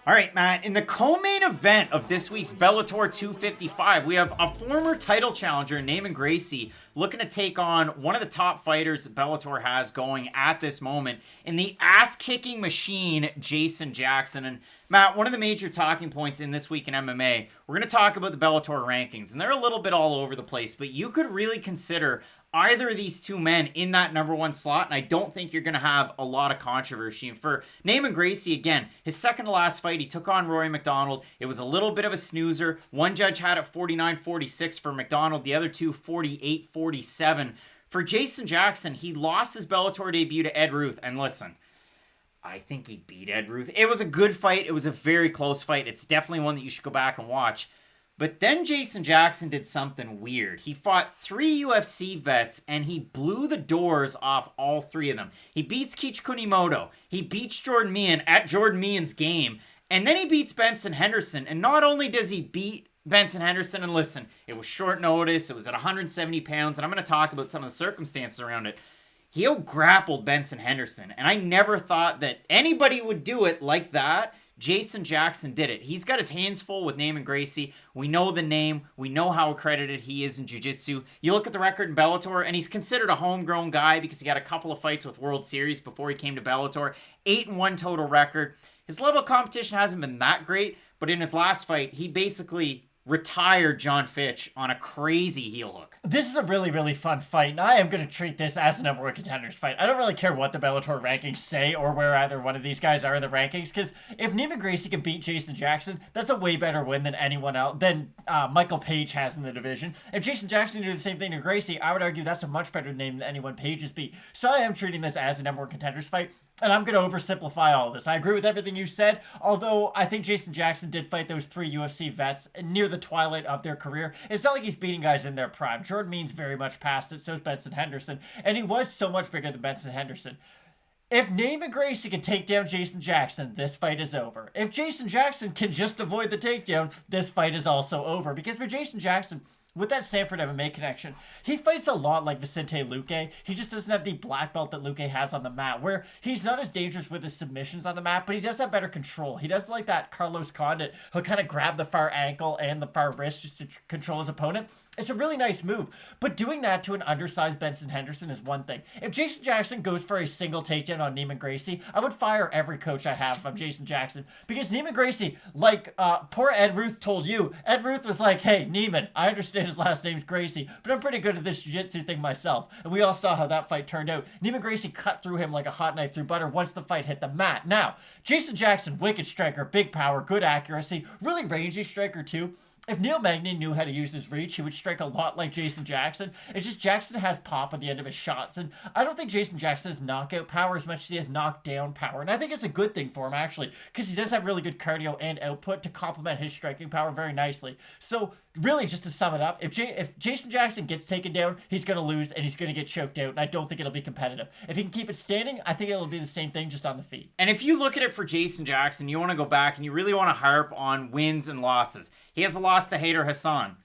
All right, Matt, in the co-main event of this week's Bellator 255, we have a former title challenger, Neiman Gracie, looking to take on one of the top fighters Bellator has going at this moment in the ass-kicking machine, Jason Jackson. And Matt, one of the major talking points in this week in MMA, we're going to talk about the Bellator rankings, and they're a little bit all over the place, but you could really consider either of these two men in that number one slot, and I don't think you're going to have a lot of controversy. And for Neiman Gracie, again, his second to last fight, he took on Rory McDonald. It was a little bit of a snoozer. One judge had it 49-46 for McDonald, the other two 48-47. For Jason Jackson, he lost his Bellator debut to Ed Ruth, and listen, I think he beat Ed Ruth. It was a good fight. It was a very close fight. It's definitely one that you should go back and watch. But then Jason Jackson did something weird. He fought 3 UFC vets, and he blew the doors off all 3 of them. He beats Keich Kunimoto. He beats Jordan Meehan at Jordan Meehan's game. And then he beats Benson Henderson. And not only does he beat Benson Henderson, and listen, it was short notice. It was at 170 pounds, and I'm going to talk about some of the circumstances around it. He out-grappled Benson Henderson, and I never thought that anybody would do it like that. Jason Jackson did it. He's got his hands full with Neiman Gracie. We know the name. We know how accredited he is in jiu-jitsu. You look at the record in Bellator, and he's considered a homegrown guy because he got a couple of fights with World Series before he came to Bellator. 8-1 total record. His level of competition hasn't been that great, but in his last fight, he basically retired John Fitch on a crazy heel hook. This is a really, really fun fight, and I am going to treat this as a number one contenders fight. I don't really care what the Bellator rankings say or where either one of these guys are in the rankings, because if Neiman Gracie can beat Jason Jackson, that's a way better win than anyone else, than Michael Page has in the division. If Jason Jackson can do the same thing to Gracie, I would argue that's a much better name than anyone Page has beat. So I am treating this as a number one contenders fight. And I'm going to oversimplify all of this. I agree with everything you said, although I think Jason Jackson did fight those 3 UFC vets near the twilight of their career. It's not like he's beating guys in their prime. Jordan Meehan's very much past it, so is Benson Henderson, and he was so much bigger than Benson Henderson. If Neiman Gracie can take down Jason Jackson, this fight is over. If Jason Jackson can just avoid the takedown, this fight is also over. Because for Jason Jackson, with that Sanford MMA connection, he fights a lot like Vicente Luque. He just doesn't have the black belt that Luque has on the mat, where he's not as dangerous with his submissions on the mat, but he does have better control. He does like that Carlos Condit, who'll kind of grab the far ankle and the far wrist just to control his opponent. It's a really nice move, but doing that to an undersized Benson Henderson is one thing. If Jason Jackson goes for a single takedown on Neiman Gracie, I would fire every coach I have from Jason Jackson, because Neiman Gracie, like poor Ed Ruth told you, Ed Ruth was like, hey, Neiman, I understand his last name's Gracie, but I'm pretty good at this jiu-jitsu thing myself, and we all saw how that fight turned out. Neiman Gracie cut through him like a hot knife through butter once the fight hit the mat. Now, Jason Jackson, wicked striker, big power, good accuracy, really rangy striker too. If Neil Magny knew how to use his reach, he would strike a lot like Jason Jackson. It's just Jackson has pop at the end of his shots, and I don't think Jason Jackson has knockout power as much as he has knockdown power, and I think it's a good thing for him, actually, because he does have really good cardio and output to complement his striking power very nicely. So, really, just to sum it up, if Jason Jackson gets taken down, he's going to lose, and he's going to get choked out, and I don't think it'll be competitive. If he can keep it standing, I think it'll be the same thing, just on the feet. And if you look at it for Jason Jackson, you want to go back and you really want to harp on wins and losses. He has a loss to Hader Hassan.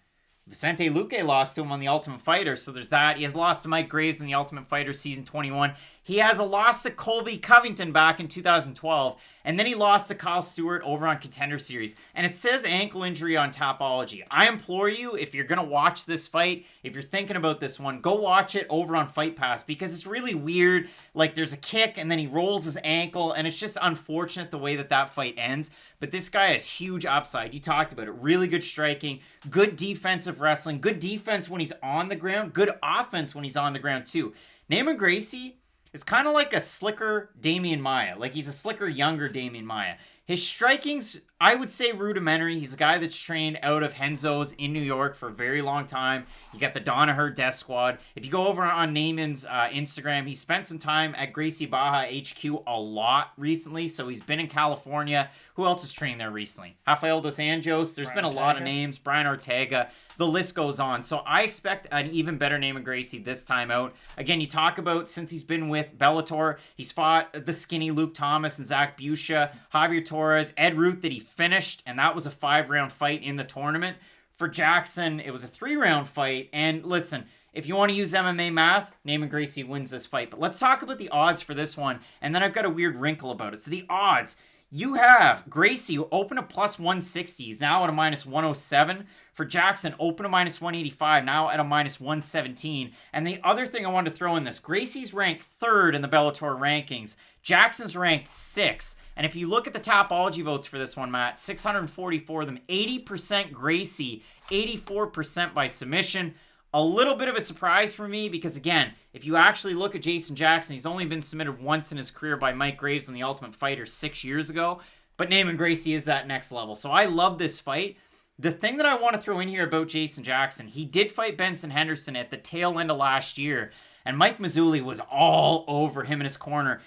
Vicente Luque lost to him on The Ultimate Fighter, so there's that. He has lost to Mike Graves in The Ultimate Fighter Season 21. He has a loss to Colby Covington back in 2012, and then he lost to Kyle Stewart over on Contender Series. And it says ankle injury on Tapology. I implore you, if you're going to watch this fight, if you're thinking about this one, go watch it over on Fight Pass, because it's really weird. Like, there's a kick, and then he rolls his ankle, and it's just unfortunate the way that that fight ends. But this guy has huge upside. You talked about it. Really good striking, good defensive wrestling, good defense when he's on the ground, good offense when he's on the ground too. Neiman Gracie is kind of like a slicker Damian Maia. Like, he's a slicker, younger Damian Maia. His striking's, I would say, rudimentary. He's a guy that's trained out of Henzo's in New York for a very long time. You got the Danaher Death Squad. If you go over on Neiman's Instagram, he spent some time at Gracie Baja HQ a lot recently, so he's been in California. Who else has trained there recently? Rafael Dos Anjos. There's been a lot of names. Brian Ortega. The list goes on. So I expect an even better Neiman Gracie this time out. Again, you talk about since he's been with Bellator, he's fought the skinny Luke Thomas and Zach Busha, Javier Torres, Ed Ruth that he finished, and that was a 5-round fight in the tournament. For Jackson, it was a 3-round fight. And listen, if you want to use MMA math, Neiman Gracie wins this fight. But let's talk about the odds for this one. And then I've got a weird wrinkle about it. So the odds, You have Gracie, who opened a plus 160. He's now at a minus 107. For Jackson, open a minus 185, now at a minus 117. And the other thing I wanted to throw in this, Gracie's ranked 3rd in the Bellator rankings. Jackson's ranked 6th. And if you look at the Tapology votes for this one, Matt, 644 of them, 80% Gracie, 84% by submission. A little bit of a surprise for me because, again, if you actually look at Jason Jackson, he's only been submitted once in his career by Mike Graves on The Ultimate Fighter 6 years ago. But Neiman Gracie is that next level. So I love this fight. The thing that I want to throw in here about Jason Jackson, he did fight Benson Henderson at the tail end of last year. And Mike Mazzulli was all over him in his corner.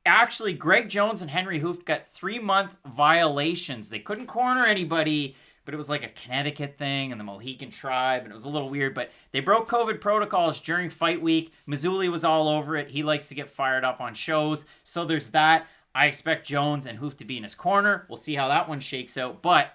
Actually, Greg Jones and Henry Hooft got 3-month violations. They couldn't corner anybody, but it was like a Connecticut thing and the Mohican tribe, and it was a little weird, but they broke COVID protocols during fight week. Mazzulli was all over it. He likes to get fired up on shows, so there's that. I expect Jones and Hooft to be in his corner. We'll see how that one shakes out, but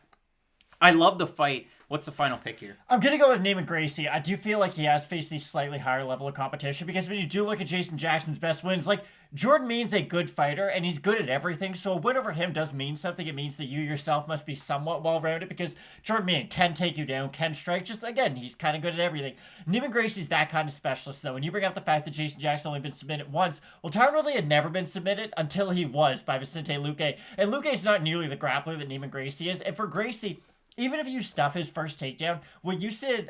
I love the fight. What's the final pick here? I'm going to go with Neiman Gracie. I do feel like he has faced these slightly higher level of competition because when you do look at Jason Jackson's best wins, like Jordan Mean's a good fighter and he's good at everything. So a win over him does mean something. It means that you yourself must be somewhat well-rounded because Jordan Mean can take you down, can strike. Just again, he's kind of good at everything. Neiman Gracie's that kind of specialist though. When you bring up the fact that Jason Jackson only been submitted once, well, Tyron Woodley had never been submitted until he was by Vicente Luque. And Luque's not nearly the grappler that Neiman Gracie is. And for Gracie, even if you stuff his first takedown, when you said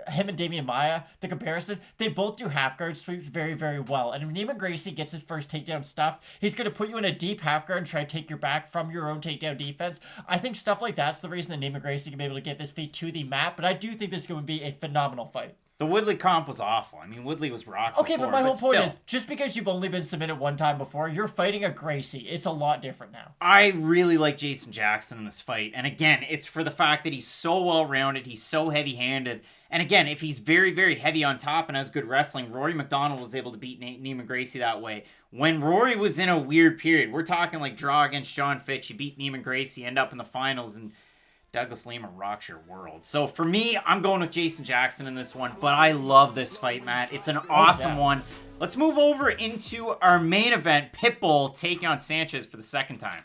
him and Damian Maia, the comparison, they both do half guard sweeps very, very well. And if Neiman Gracie gets his first takedown stuffed, he's going to put you in a deep half guard and try to take your back from your own takedown defense. I think stuff like that's the reason that Neiman Gracie can be able to get this feat to the mat, but I do think this is going to be a phenomenal fight. The Woodley comp was awful. I mean, Woodley was rocked Okay, before, but my whole point still, is, just because you've only been submitted one time before, you're fighting a Gracie. It's a lot different now. I really like Jason Jackson in this fight. And again, it's for the fact that he's so well-rounded. He's so heavy-handed. And again, if he's very, very heavy on top and has good wrestling, Rory McDonald was able to beat Neiman Gracie that way. When Rory was in a weird period, we're talking like draw against John Fitch, you beat Neiman Gracie, end up in the finals, and Douglas Lima rocks your world. So for me, I'm going with Jason Jackson in this one, but I love this fight, Matt. It's an awesome one. Let's move over into our main event, Pitbull taking on Sanchez for the second time.